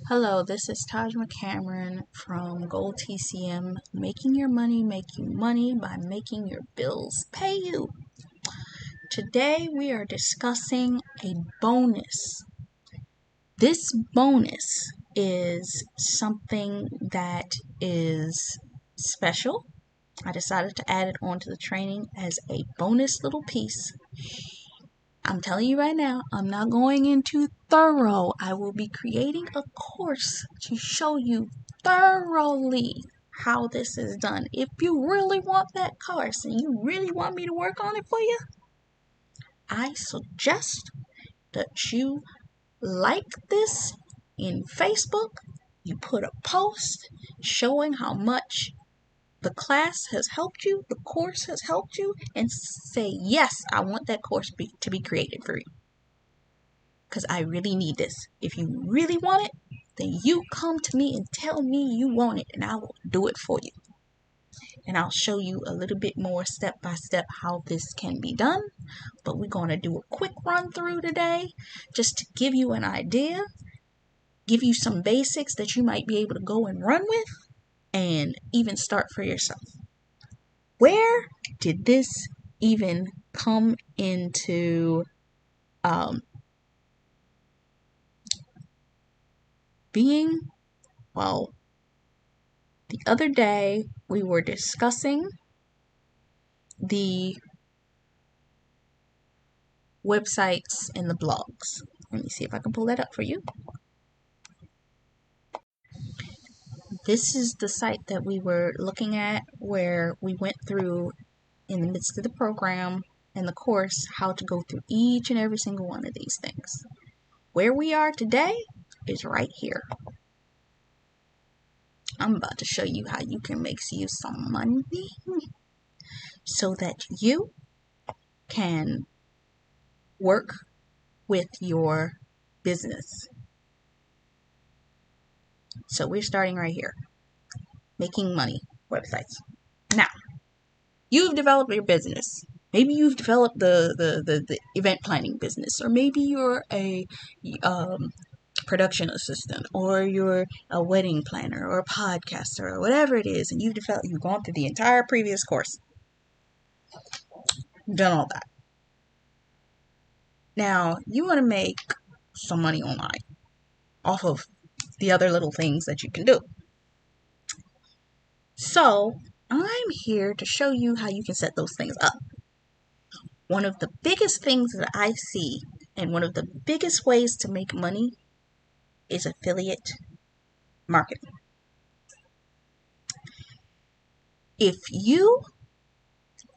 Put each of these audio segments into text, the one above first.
Hello, this is Taj McCameron from Gold TCM, making your money make you money by making your bills pay you. Today we are discussing a bonus. This bonus is something that is special. I decided to add it onto the training as a bonus little piece. I'm telling you right now, I'm not going into thorough. I will be creating a course to show you thoroughly how this is done. If you really want that course and you really want me to work on it for you, I suggest that you like this in Facebook. You put a post showing how much the class has helped you, the course has helped you, and say, yes, I want that course to be created for you. Because I really need this. If you really want it, then you come to me and tell me you want it, and I will do it for you. And I'll show you a little bit more step by step how this can be done. But we're going to do a quick run through today just to give you an idea, give you some basics that you might be able to go and run with, and even start for yourself. Where did this even come into being? Well, the other day we were discussing the websites and the blogs. Let me see if I can pull that up for you. This is the site that we were looking at where we went through in the midst of the program and the course how to go through each and every single one of these things. Where we are today is right here. I'm about to show you how you can make you some money so that you can work with your business. So we're starting right here. Making money websites. Now, you've developed your business. Maybe you've developed the event planning business, or maybe you're a production assistant, or you're a wedding planner, or a podcaster, or whatever it is, and you've gone through the entire previous course. Done all that. Now, you want to make some money online off of the other little things that you can do. So, I'm here to show you how you can set those things up. One of the biggest things that I see, and one of the biggest ways to make money, is affiliate marketing. If you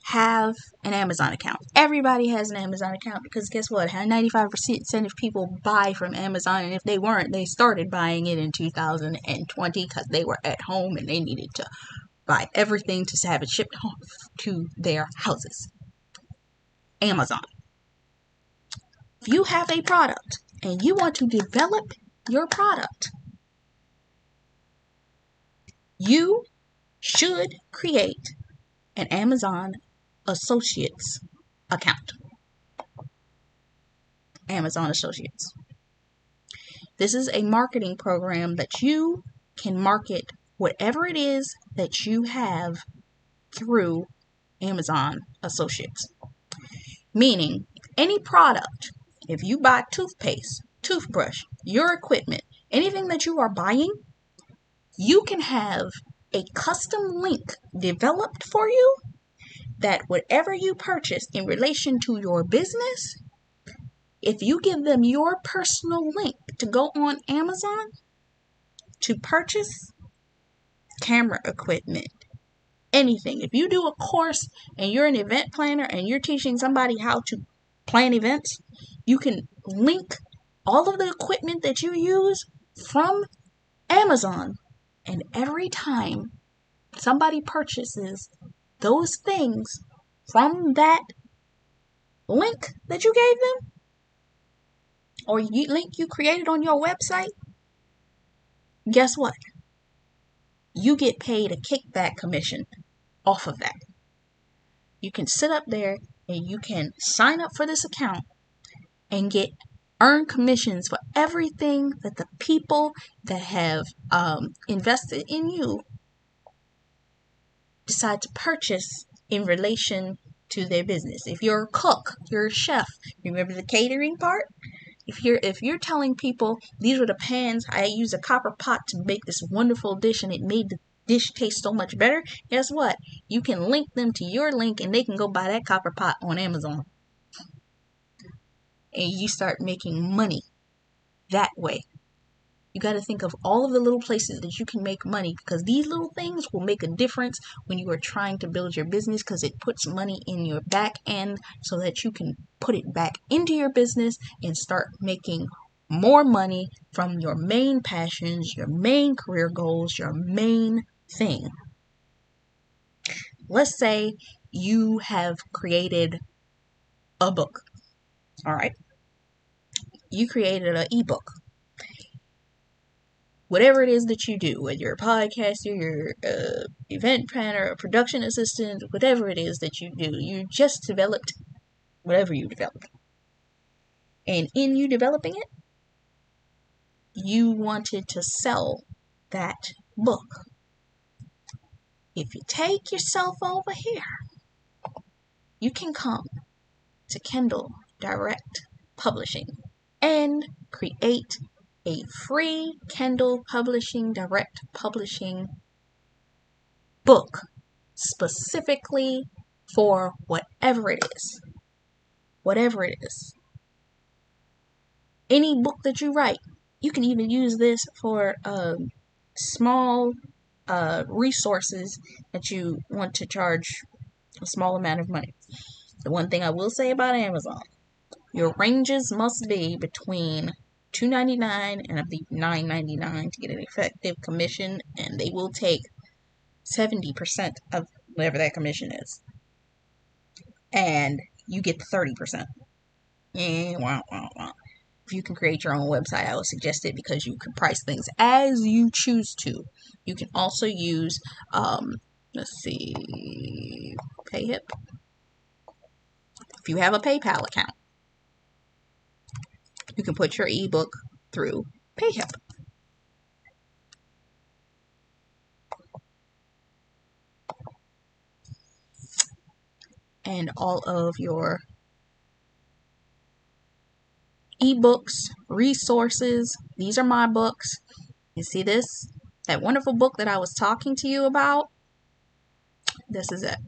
have an Amazon account, everybody has an Amazon account, because guess what? 95% of people buy from Amazon, and if they weren't, they started buying it in 2020 because they were at home and they needed to buy everything to have it shipped home to their houses. Amazon. If you have a product and you want to develop your product, you should create an Amazon Associates account. Amazon Associates. This is a marketing program that you can market whatever it is that you have through Amazon Associates. Meaning, any product, if you buy toothpaste, toothbrush, your equipment, anything that you are buying, you can have a custom link developed for you that whatever you purchase in relation to your business, if you give them your personal link to go on Amazon to purchase camera equipment, anything. If you do a course and you're an event planner and you're teaching somebody how to plan events, you can link all of the equipment that you use from Amazon, and every time somebody purchases those things from that link that you gave them, or link you created on your website, guess what? You get paid a kickback commission off of that. You can sit up there and you can sign up for this account and get earn commissions for everything that the people that have invested in you decide to purchase in relation to their business. If you're a cook, you're a chef, remember the catering part? If you're telling people these were the pans, I used a copper pot to make this wonderful dish and it made the dish taste so much better, guess what? You can link them to your link and they can go buy that copper pot on Amazon. And you start making money that way. You got to think of all of the little places that you can make money, because these little things will make a difference when you are trying to build your business, because it puts money in your back end so that you can put it back into your business and start making more money from your main passions, your main career goals, your main thing. Let's say you have created a book. All right. You created an ebook. Whatever it is that you do, whether you're a podcaster, you're an event planner, a production assistant, whatever it is that you do, you just developed whatever you developed. And in you developing it, you wanted to sell that book. If you take yourself over here, you can come to Kindle Direct Publishing and create a free Kindle Publishing Direct Publishing book specifically for whatever it is. Whatever it is. Any book that you write, you can even use this for small resources that you want to charge a small amount of money. The one thing I will say about Amazon, your ranges must be between $2.99 and I believe $9.99 to get an effective commission, and they will take 70% of whatever that commission is. And you get 30%. If you can create your own website, I would suggest it, because you can price things as you choose to. You can also use, PayHip. If you have a PayPal account, you can put your ebook through PayHip. And all of your ebooks, resources, these are my books. You see this? That wonderful book that I was talking to you about? This is it.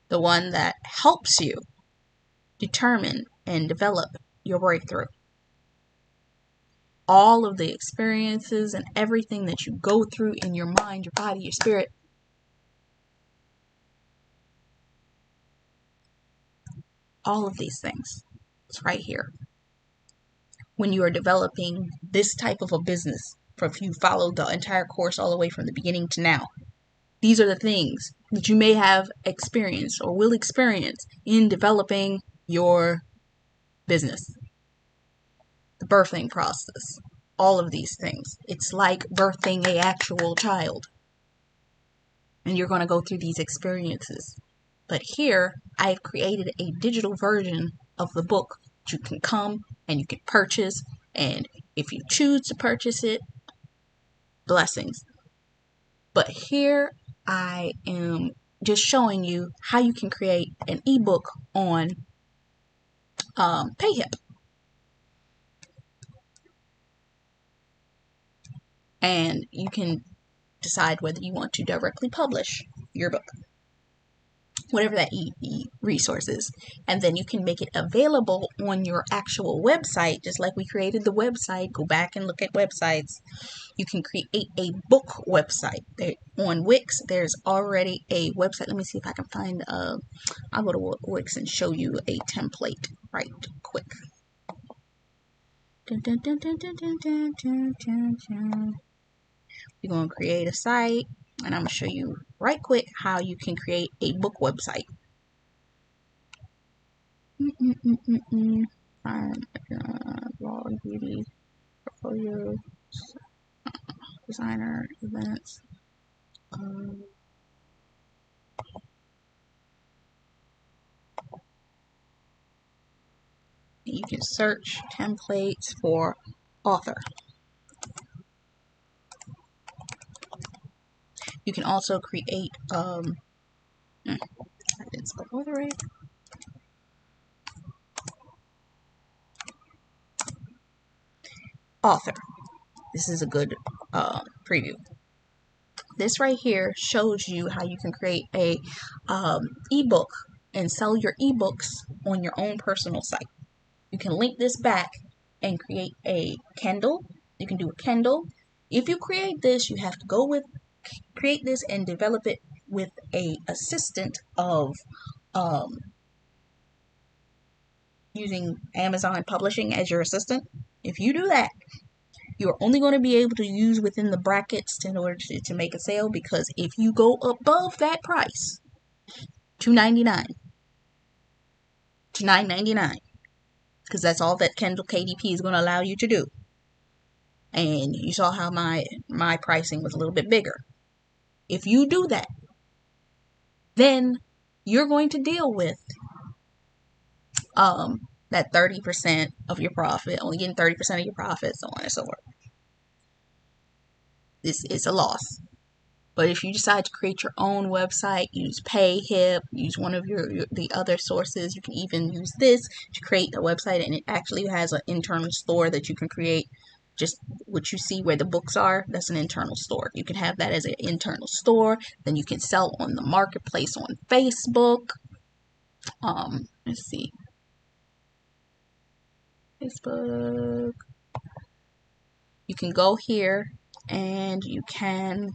The one that helps you determine and develop your breakthrough. All of the experiences and everything that you go through in your mind, your body, your spirit. All of these things. It's right here. When you are developing this type of a business, if you follow the entire course all the way from the beginning to now, these are the things that you may have experienced or will experience in developing your business. The birthing process, all of these things. It's like birthing an actual child. And you're going to go through these experiences. But here, I've created a digital version of the book that you can come and you can purchase. And if you choose to purchase it, blessings. But here I am just showing you how you can create an ebook on PayHip. And you can decide whether you want to directly publish your book, whatever that resource is. And then you can make it available on your actual website, just like we created the website. Go back and look at websites. You can create a book website. On Wix, there's already a website. Let me see if I can find, I'll go to Wix and show you a template right quick. Dun, dun, dun, dun, dun, dun, dun, dun, dun, dun. You're going to create a site, and I'm going to show you right quick how you can create a book website. Blog, beauty, portfolio, designer, events. you can search templates for author. You can also create I didn't spell author right. Author. This is a good preview. This right here shows you how you can create a ebook and sell your ebooks on your own personal site. You can link this back and create a Kindle. You can do a Kindle. If you create this, you have to create this and develop it with a assistant of using Amazon Publishing as your assistant. If you do that, you're only going to be able to use within the brackets in order to make a sale, because if you go above that price, $2.99 to $9.99, because that's all that Kindle KDP is going to allow you to do. And you saw how my pricing was a little bit bigger. If you do that, then you're going to deal with that 30% of your profit, only getting 30% of your profit, so on and so forth. This is a loss. But if you decide to create your own website, use PayHip, use one of the other sources, you can even use this to create a website, and it actually has an internal store that you can create. Just what you see where the books are, that's an internal store. You can have that as an internal store. Then you can sell on the marketplace on Facebook. Let's see. Facebook. You can go here and you can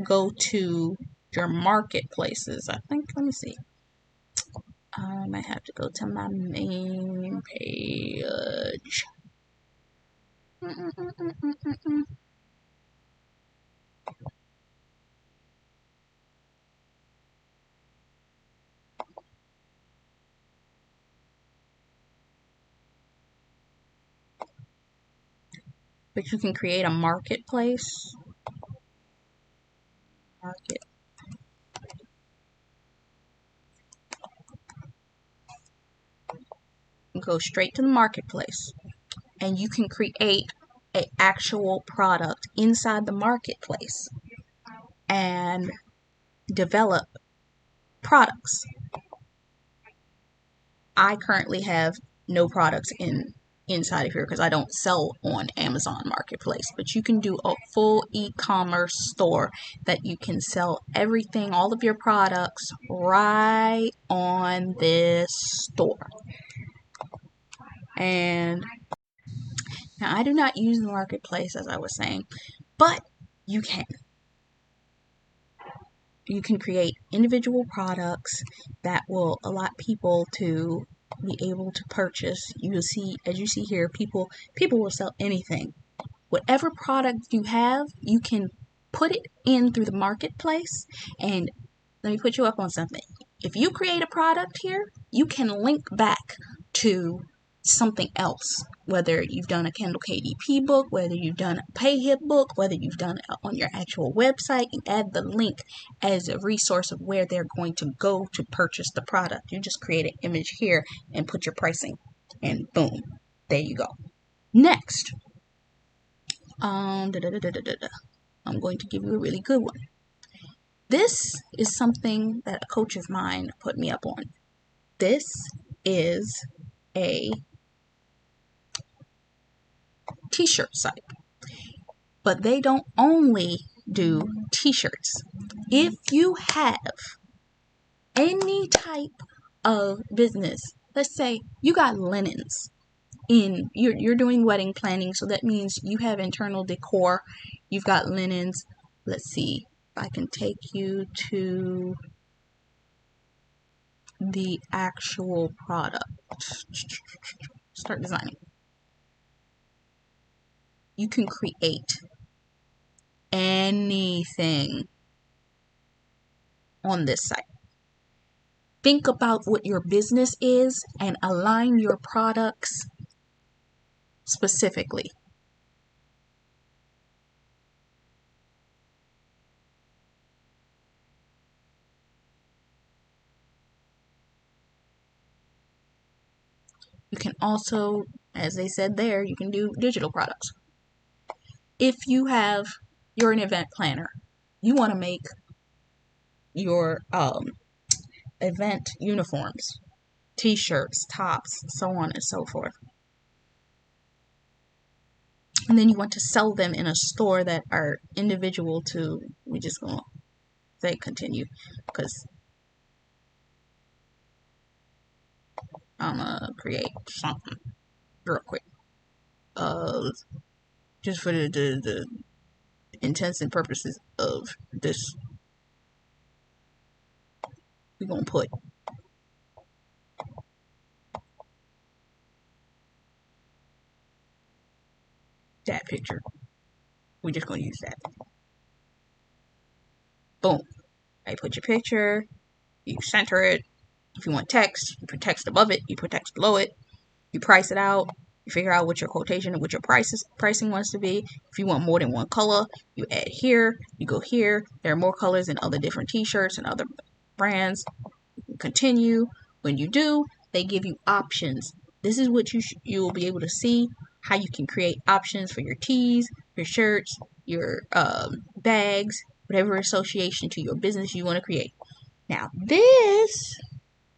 go to your marketplaces. I think, let me see. I might have to go to my main page. But you can create a marketplace. Go straight to the marketplace, and you can create an actual product inside the marketplace and develop products. I currently have no products inside of here because I don't sell on Amazon Marketplace, but you can do a full e-commerce store that you can sell everything, all of your products right on this store. And now I do not use the marketplace, as I was saying, but you can. You can create individual products that will allow people to be able to purchase. You will see, as you see here, people will sell anything. Whatever product you have, you can put it in through the marketplace. And let me put you up on something. If you create a product here, you can link back to something else, whether you've done a Kindle KDP book, whether you've done a PayHip book, whether you've done it on your actual website, and add the link as a resource of where they're going to go to purchase the product. You just create an image here and put your pricing, and boom, there you go. Next, I'm going to give you a really good one. This is something that a coach of mine put me up on. This is a t-shirt site, but they don't only do t-shirts. If you have any type of business, let's say you got linens you're doing wedding planning, so that means you have internal decor, you've got linens. Let's see if I can take you to the actual product. Start designing. You can create anything on this site. Think about what your business is and align your products specifically. You can also, as they said there, you can do digital products. If you're an event planner, you want to make your event uniforms, t-shirts, tops, so on and so forth. And then you want to sell them in a store that are individual to, we just gonna say continue, because I'm gonna create something real quick. Just for the intents and purposes of this, we're gonna put that picture. We're just gonna use that. Boom. I put your picture, you center it. If you want text, you put text above it, you put text below it, you price it out, you figure out what your quotation and what your pricing wants to be. If you want more than one color, you add here, you go here. There are more colors in other different t-shirts and other brands. You continue. When you do, they give you options. This is what you will be able to see, how you can create options for your tees, your shirts, your bags, whatever association to your business you want to create. Now this,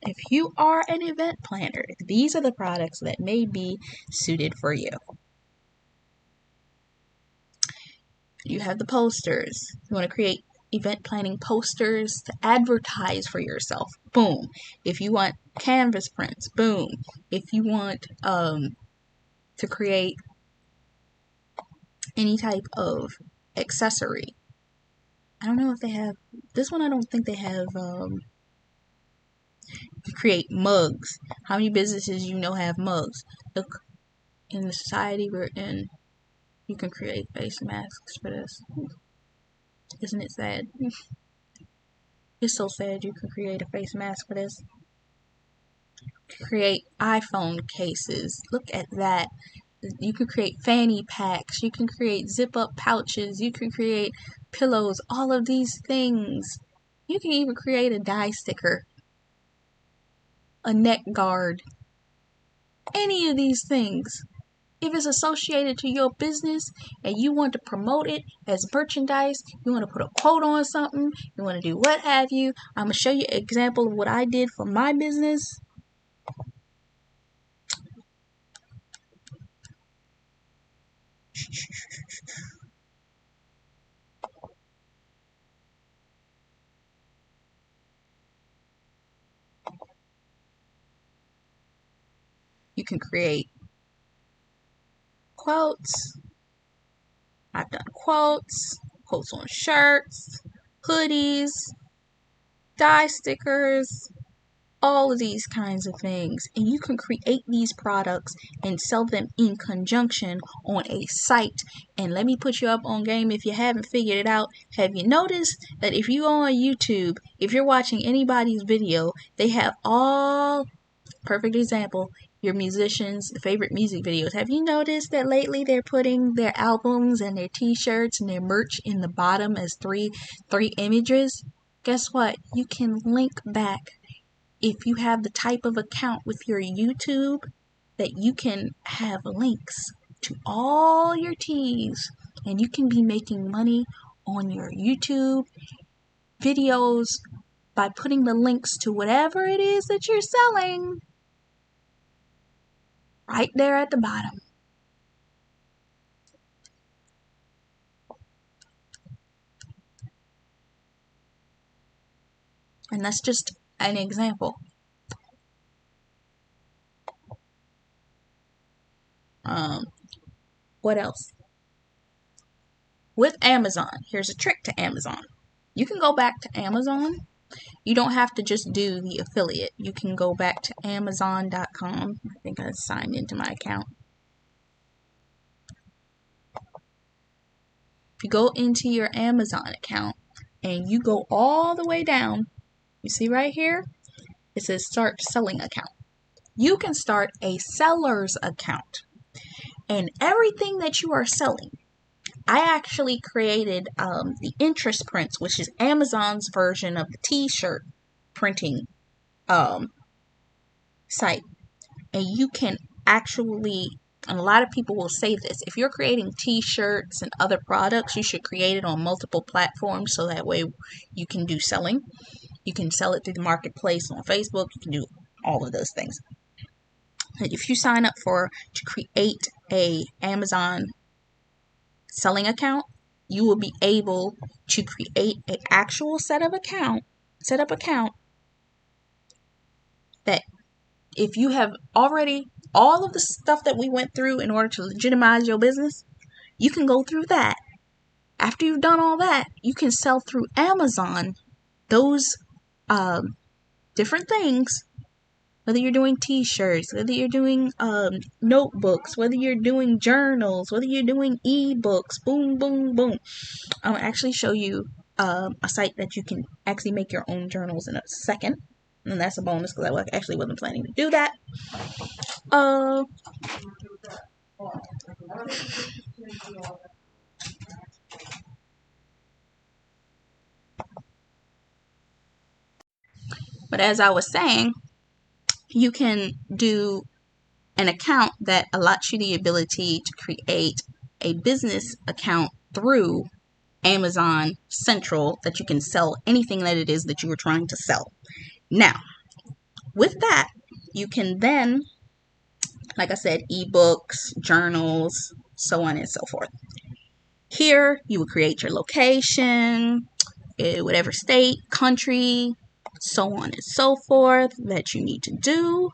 if you are an event planner, these are the products that may be suited for you. You have the posters. You want to create event planning posters to advertise for yourself. Boom. If you want canvas prints, boom. If you want to create any type of accessory, I don't know if they have this one. I don't think they have. To create mugs. How many businesses you know have mugs? Look, in the society we're in, you can create face masks for this. Isn't it sad? It's so sad you can create a face mask for this. Create iPhone cases. Look at that. You can create fanny packs. You can create zip up pouches. You can create pillows. All of these things. You can even create a die sticker, a neck guard. Any of these things. If it's associated to your business and you want to promote it as merchandise, you want to put a quote on something, you want to do what have you, I'm going to show you an example of what I did for my business. You can create quotes. I've done quotes on shirts, hoodies, die stickers, all of these kinds of things. And you can create these products and sell them in conjunction on a site. And let me put you up on game if you haven't figured it out. Have you noticed that if you go on YouTube, if you're watching anybody's video, they have all, perfect example, your musicians' favorite music videos. Have you noticed that lately they're putting their albums and their t-shirts and their merch in the bottom as three images? Guess what? You can link back. If you have the type of account with your YouTube that you can have links to all your teas, and you can be making money on your YouTube videos by putting the links to whatever it is that you're selling right there at the bottom. And that's just an example. What else? With Amazon, here's a trick to Amazon. You can go back to Amazon. You don't have to just do the affiliate. You can go back to Amazon.com. I think I signed into my account. If you go into your Amazon account and you go all the way down, you see right here, it says start selling account. You can start a seller's account. And everything that you are selling, I actually created the interest prints, which is Amazon's version of the t-shirt printing site. And you can actually, and a lot of people will say this, if you're creating t-shirts and other products, you should create it on multiple platforms so that way you can do selling. You can sell it through the marketplace on Facebook. You can do all of those things. And if you sign up to create a Amazon selling account, you will be able to create an actual set up account that if you have already all of the stuff that we went through in order to legitimize your business, you can go through that. After you've done all that, you can sell through Amazon those different things, whether you're doing t-shirts, whether you're doing notebooks, whether you're doing journals, whether you're doing ebooks, boom, boom, boom. I'll actually show you a site that you can actually make your own journals in a second. And that's a bonus because I actually wasn't planning to do that. But as I was saying, you can do an account that allows you the ability to create a business account through Amazon Central that you can sell anything that it is that you were trying to sell. Now, with that, you can then, like I said, ebooks, journals, so on and so forth. Here, you will create your location, whatever state, country, so on and so forth that you need to do.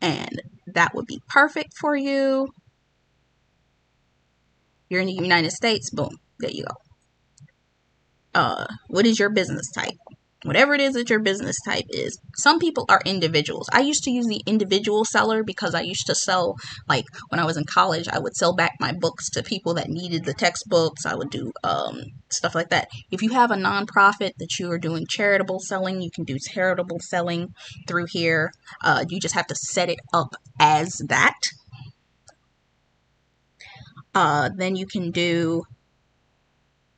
And that would be perfect for you. You're in the United States, boom, there you go. What is your business type? Whatever it is that your business type is. Some people are individuals. I used to use the individual seller because I used to sell, like when I was in college, I would sell back my books to people that needed the textbooks. I would do stuff like that. If you have a nonprofit that you are doing charitable selling, you can do charitable selling through here. You just have to set it up as that. Then you can do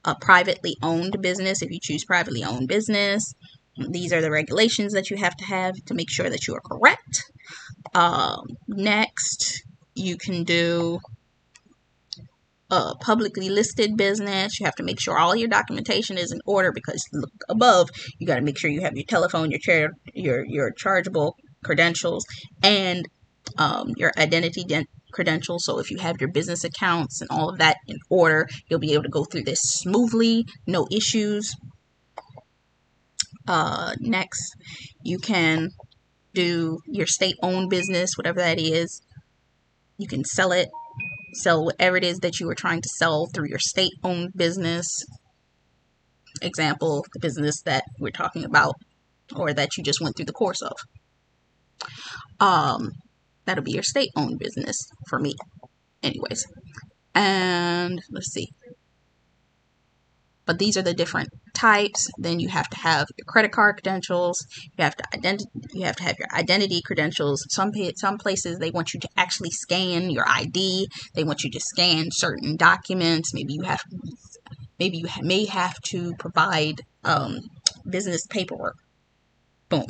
a privately owned business if you choose privately owned business. These are the regulations that you have to make sure that you are correct. Next, you can do a publicly listed business. You have to make sure all your documentation is in order because look above, you got to make sure you have your telephone, your chargeable credentials, and your identity credentials. So if you have your business accounts and all of that in order, you'll be able to go through this smoothly, no issues. Next, you can do your state-owned business, whatever that is. You can sell whatever it is that you were trying to sell through your state-owned business. Example, the business that we're talking about or that you just went through the course of. That'll be your state-owned business for me. Anyways. And let's see. But these are the different types. Then you have to have your credit card credentials. You have to have your identity credentials. Some places they want you to actually scan your ID. They want you to scan certain documents. Maybe you may have to provide business paperwork. Boom.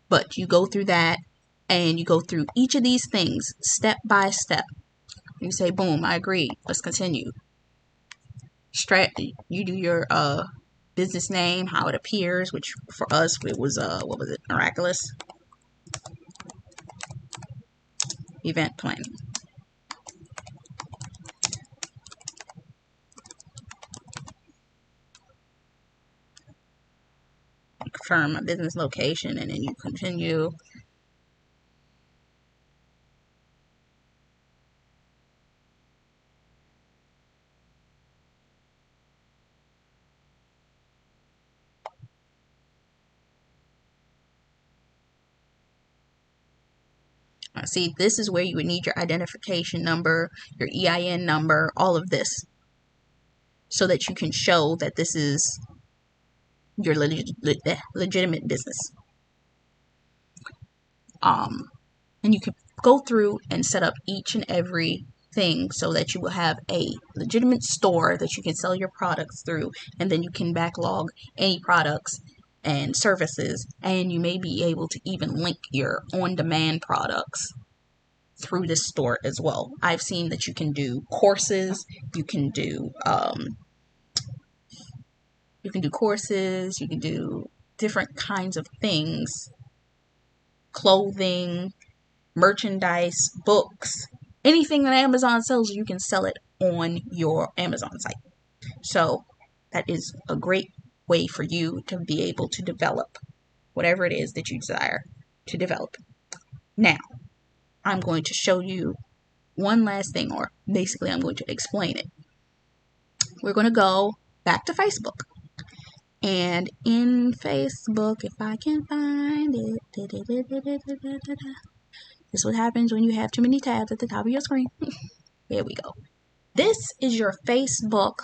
But you go through that and you go through each of these things step by step. You say, boom, I agree. Let's continue. You do your business name, how it appears, which for us it was what was it? Miraculous event planning. Confirm a business location, and then you continue. See, this is where you would need your identification number, your EIN number, all of this, so that you can show that this is your legitimate business. And you can go through and set up each and every thing so that you will have a legitimate store that you can sell your products through, and then you can backlog any products and services, and you may be able to even link your on-demand products through this store as well. I've seen that you can do courses, you can do courses, you can do different kinds of things, clothing, merchandise, books, anything that Amazon sells, you can sell it on your Amazon site. So that is a great way for you to be able to develop whatever it is that you desire to develop. Now, I'm going to show you one last thing, or basically I'm going to explain it. We're going to go back to Facebook. And in Facebook, if I can find it, this is what happens when you have too many tabs at the top of your screen. There we go. This is your Facebook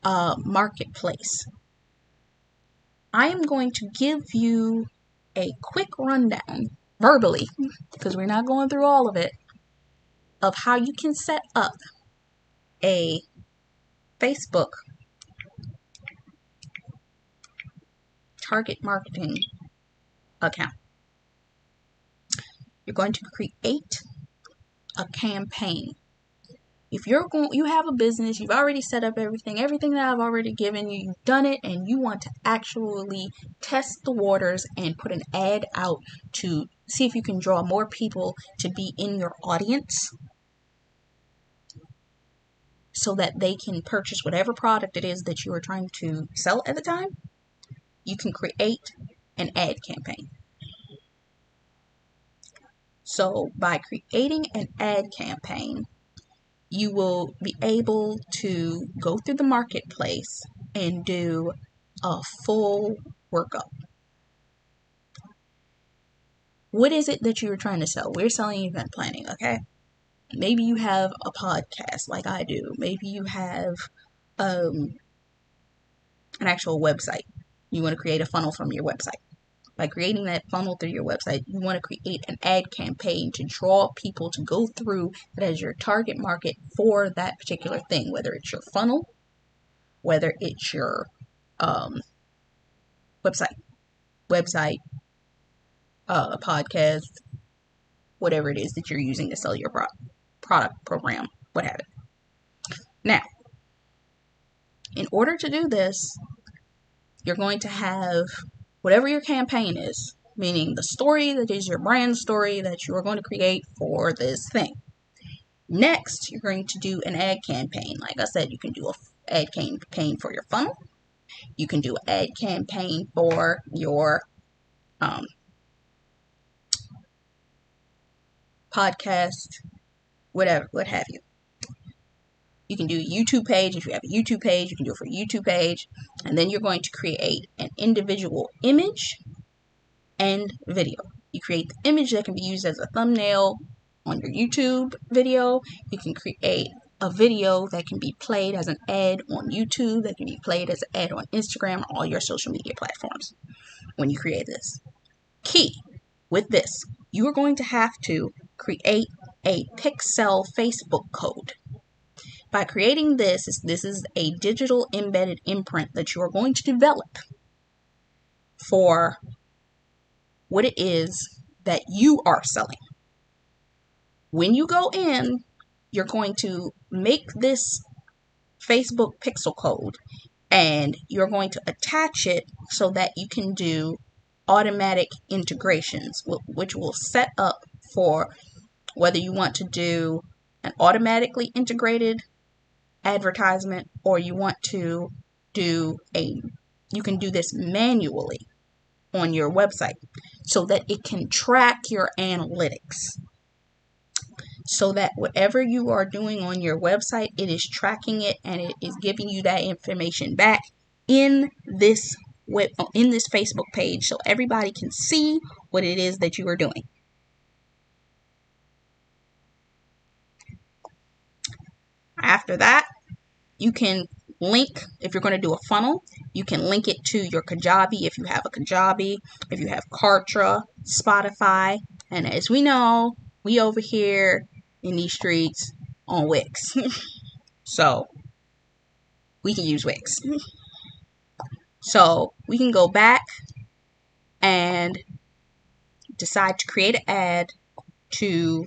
marketplace. I am going to give you a quick rundown, verbally, because we're not going through all of it, of how you can set up a Facebook target marketing account. You're going to create a campaign. If you have a business, you've already set up everything that I've already given you, you've done it, and you want to actually test the waters and put an ad out to see if you can draw more people to be in your audience so that they can purchase whatever product it is that you are trying to sell at the time, you can create an ad campaign. So by creating an ad campaign, you will be able to go through the marketplace and do a full workup. What is it that you are trying to sell? We're selling event planning, okay? Maybe you have a podcast like I do. Maybe you have an actual website. You want to create a funnel from your website. By creating that funnel through your website, you want to create an ad campaign to draw people to go through that as your target market for that particular thing, whether it's your funnel, whether it's your website, podcast, whatever it is that you're using to sell your product, program, what have it. Now, in order to do this, you're going to have whatever your campaign is, meaning the story that is your brand story that you are going to create for this thing. Next, you're going to do an ad campaign. Like I said, you can do an ad campaign for your funnel. You can do an ad campaign for your podcast, whatever, what have you. You can do a YouTube page. If you have a YouTube page, you can do it for a YouTube page. And then you're going to create an individual image and video. You create the image that can be used as a thumbnail on your YouTube video. You can create a video that can be played as an ad on YouTube, that can be played as an ad on Instagram, or all your social media platforms when you create this. Key with this, you are going to have to create a pixel Facebook code. By creating this is a digital embedded imprint that you are going to develop for what it is that you are selling. When you go in, you're going to make this Facebook pixel code and you're going to attach it so that you can do automatic integrations, which will set up for whether you want to do an automatically integrated advertisement or you want to you can do this manually on your website so that it can track your analytics. So that whatever you are doing on your website, it is tracking it and it is giving you that information back in this Facebook page so everybody can see what it is that you are doing. After that, you can link, if you're going to do a funnel, you can link it to your Kajabi if you have a Kajabi, if you have Kartra, Spotify, and as we know, we over here in these streets on Wix. So, we can use Wix. So, we can go back and decide to create an ad to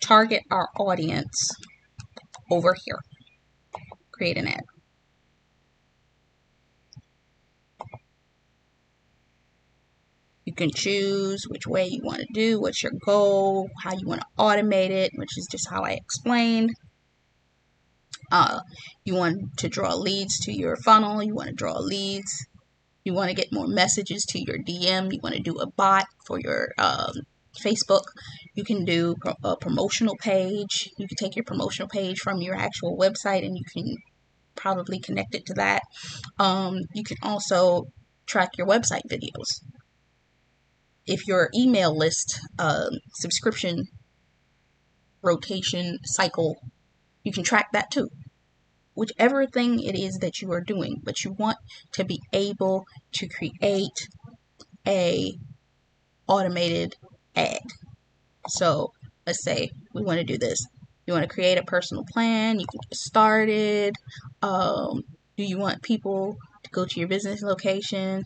target our audience over here. Create an ad. You can choose which way you want to do, what's your goal, how you want to automate it, which is just how I explained. You want to draw leads to your funnel. You want to draw leads. You want to get more messages to your DM. You want to do a bot for your Facebook. You can do a promotional page. You can take your promotional page from your actual website and you can probably connect it to that. You can also track your website videos. If your email list subscription rotation cycle, you can track that too. Whichever thing it is that you are doing, but you want to be able to create a automated ad. So let's say we want to do this. You want to create a personal plan. You can get started. Do you want people to go to your business location?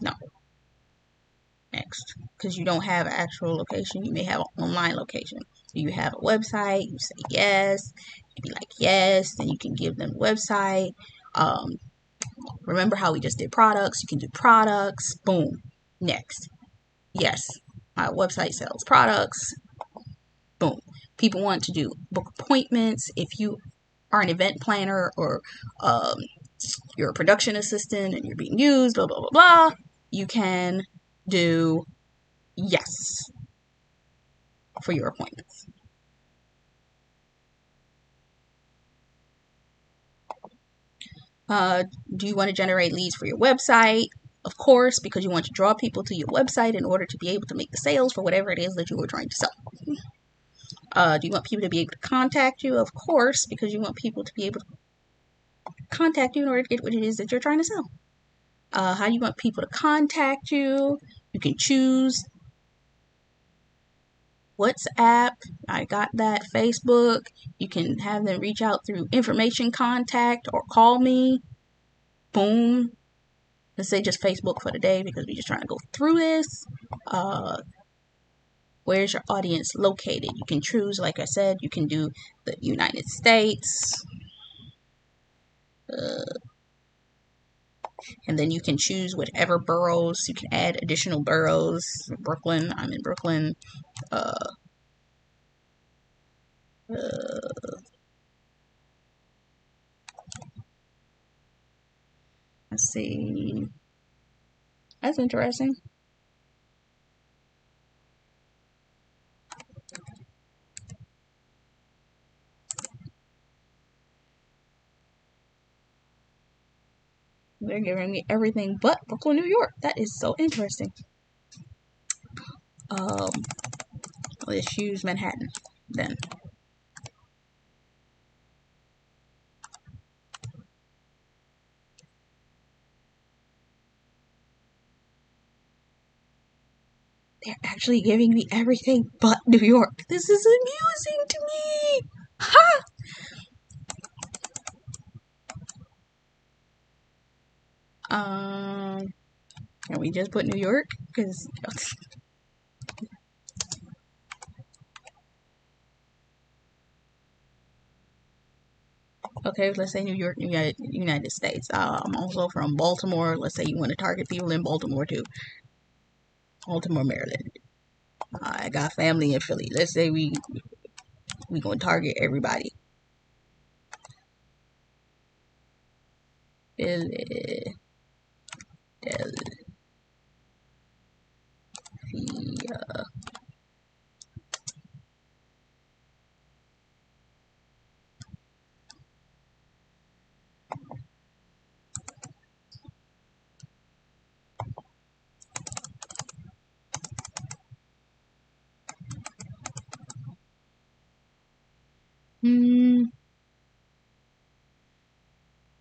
No. Next, because you don't have an actual location, you may have an online location. Do you have a website? You say yes. You be like yes, then you can give them the website. Remember how we just did products? You can do products. Boom. Next, yes, my website sells products. Boom. People want to do book appointments. If you are an event planner or you're a production assistant and you're being used, blah blah blah blah, you can do yes for your appointments. Do you want to generate leads for your website? Of course, because you want to draw people to your website in order to be able to make the sales for whatever it is that you are trying to sell. Do you want people to be able to contact you? Of course, because you want people to be able to contact you in order to get what it is that you're trying to sell. How do you want people to contact you? You can choose WhatsApp. I got that. Facebook. You can have them reach out through information contact or call me. Boom. Let's say just Facebook for the day because we're just trying to go through this. Where's your audience located? You can choose, like I said, you can do the United States. And then you can choose whatever boroughs. You can add additional boroughs. Brooklyn. I'm in Brooklyn. Let's see. That's interesting. They're giving me everything but Brooklyn, New York. That is so interesting. Let's choose Manhattan then. They're actually giving me everything but New York. This is amusing to me. Ha! Can we just put New York? Because okay, let's say New York, United States. I'm also from Baltimore. Let's say you want to target people in Baltimore too. Baltimore, Maryland. I got family in Philly. Let's say we gonna target everybody. Philadelphia.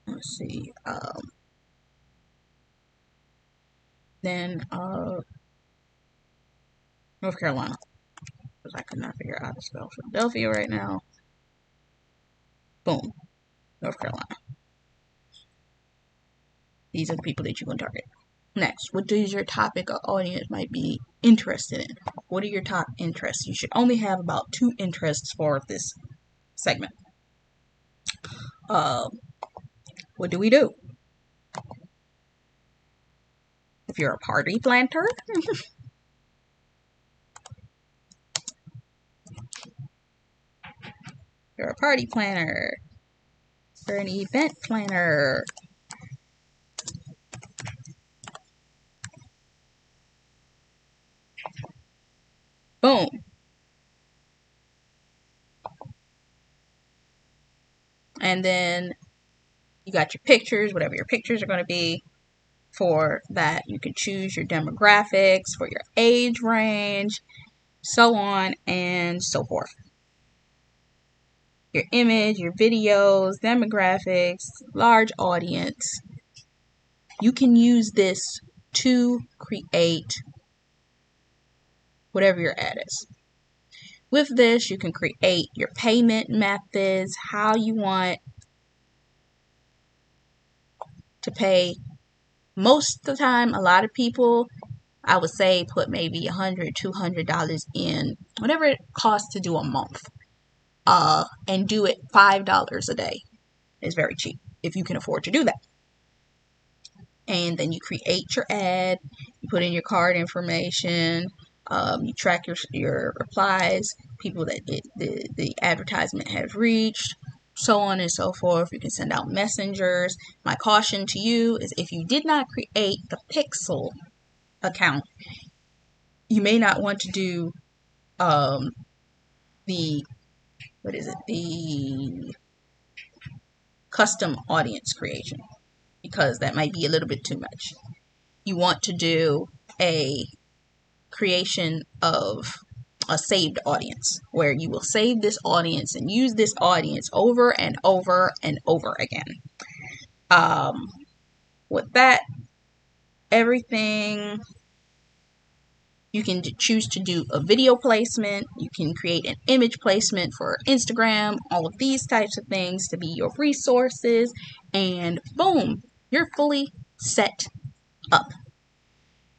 Let's see. Then North Carolina, because I could not figure out how to spell Philadelphia right now. Boom, North Carolina. These are the people that you're going to target. Next, what does your topic or audience might be interested in? What are your top interests? You should only have about 2 interests for this segment. What do we do? If you're a party planner, you're a party planner, you're an event planner, boom. And then you got your pictures, whatever your pictures are going to be. For that, you can choose your demographics for your age range, so on and so forth. Your image, your videos, demographics, large audience. You can use this to create whatever your ad is. With this, you can create your payment methods, how you want to pay. Most of the time, a lot of people, I would say, put maybe $100, $200 in, whatever it costs to do a month, and do it $5 a day. It's very cheap if you can afford to do that. And then you create your ad, you put in your card information, you track your replies, people that the advertisement has reached, so on and so forth. You can send out messengers. My caution to you is if you did not create the Pixel account, you may not want to do the custom audience creation, because that might be a little bit too much. You want to do a creation of a saved audience, where you will save this audience and use this audience over and over and over again. With that, everything, you can choose to do a video placement, you can create an image placement for Instagram, all of these types of things to be your resources, and boom, you're fully set up.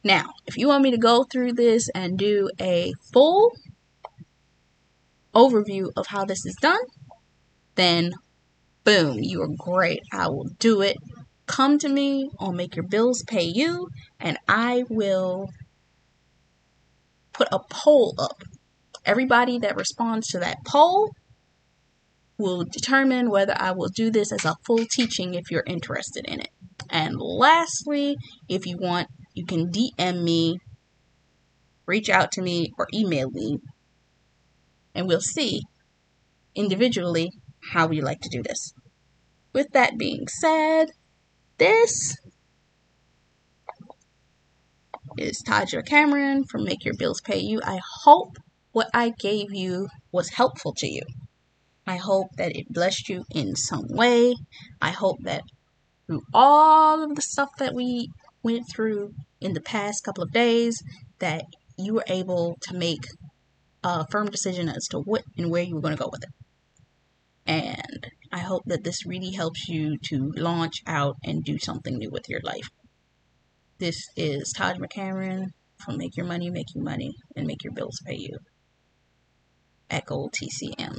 Now, if you want me to go through this and do a full overview of how this is done, then boom, you are great. I will do it. Come to me on Make Your Bills Pay You, and I will put a poll up. Everybody that responds to that poll will determine whether I will do this as a full teaching if you're interested in it. And lastly, if you want, you can DM me, reach out to me, or email me, and we'll see individually how we like to do this. With that being said, this is Taja Cameron from Make Your Bills Pay You. I hope what I gave you was helpful to you. I hope that it blessed you in some way. I hope that through all of the stuff that we went through in the past couple of days, that you were able to make a firm decision as to what and where you were going to go with it. And I hope that this really helps you to launch out and do something new with your life. This is Taj McCameron from Make Your Money, Make You Money, and Make Your Bills Pay You at Gold TCM.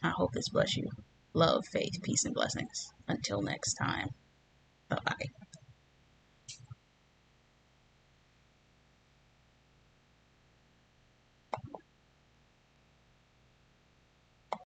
I hope this bless you. Love, faith, peace, and blessings. Until next time. Bye-bye.